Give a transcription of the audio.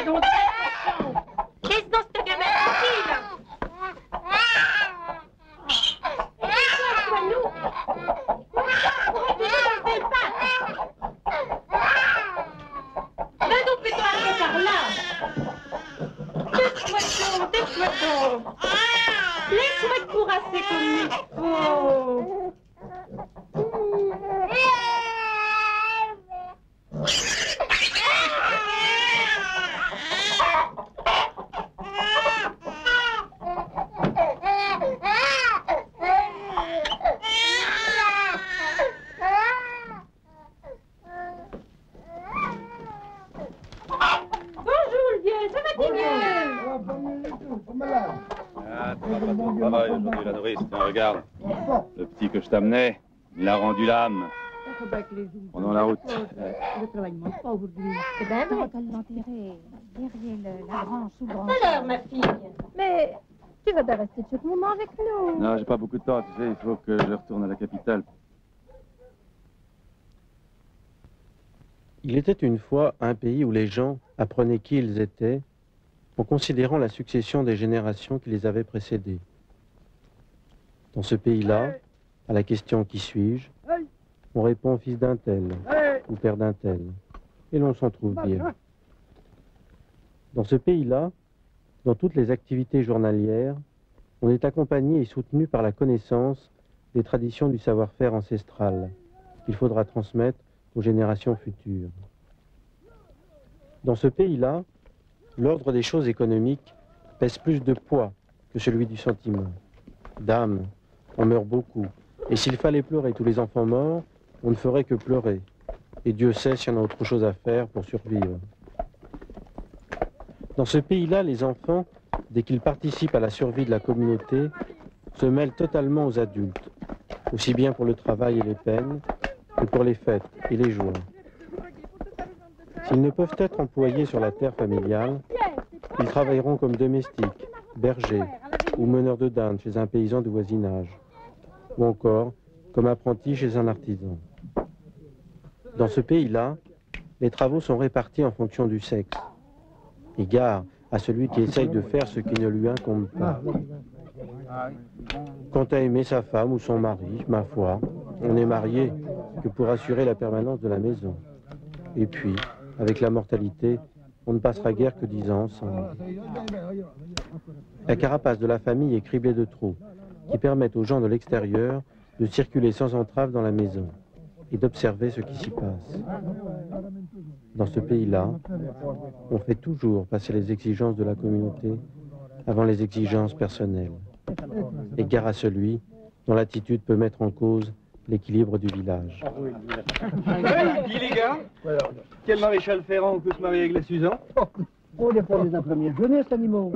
donc ta maison. Laisse donc ce gamin tranquille. Laisse-moi, nous. Pourquoi tu joues dans le pas? Va donc plutôt aller par là. Tais-toi donc. Laisse-moi te bourrasser comme il faut. Travail aujourd'hui, la nourrice. Tiens, regarde. Le petit que je t'amenais, il a rendu l'âme. Prenons la route. Le travail ne manque pas aujourd'hui. C'est bien vrai. On va l'enterrer derrière la branche ou branche. Alors, ma fille. Mais tu vas bien rester tout le moment avec nous. Non, j'ai pas beaucoup de temps, tu sais, il faut que je retourne à la capitale. Il était une fois un pays où les gens apprenaient qui ils étaient en considérant la succession des générations qui les avaient précédés. Dans ce pays-là, à la question « Qui suis-je ?», on répond « Fils d'un tel » ou « Père d'un tel », et l'on s'en trouve bien. Dans ce pays-là, dans toutes les activités journalières, on est accompagné et soutenu par la connaissance des traditions du savoir-faire ancestral qu'il faudra transmettre aux générations futures. Dans ce pays-là, l'ordre des choses économiques pèse plus de poids que celui du sentiment. Dame, on meurt beaucoup, et s'il fallait pleurer tous les enfants morts, on ne ferait que pleurer. Et Dieu sait s'il y en a autre chose à faire pour survivre. Dans ce pays-là, les enfants, dès qu'ils participent à la survie de la communauté, se mêlent totalement aux adultes, aussi bien pour le travail et les peines, que pour les fêtes et les joies. S'ils ne peuvent être employés sur la terre familiale, ils travailleront comme domestiques, bergers ou meneurs de dinde chez un paysan du voisinage, ou encore comme apprentis chez un artisan. Dans ce pays-là, les travaux sont répartis en fonction du sexe. Et gare à celui qui essaye de faire ce qui ne lui incombe pas. Quant à aimer sa femme ou son mari, ma foi, on n'est marié que pour assurer la permanence de la maison. Et puis, avec la mortalité, on ne passera guère que 10 ans ensemble. La carapace de la famille est criblée de trous qui permettent aux gens de l'extérieur de circuler sans entrave dans la maison et d'observer ce qui s'y passe. Dans ce pays-là, on fait toujours passer les exigences de la communauté avant les exigences personnelles. Et gare à celui dont l'attitude peut mettre en cause l'équilibre du village. Dis les gars, quel maréchal Ferrand peut se marier avec la Suzanne? On n'est pas des première jeunesse, animaux.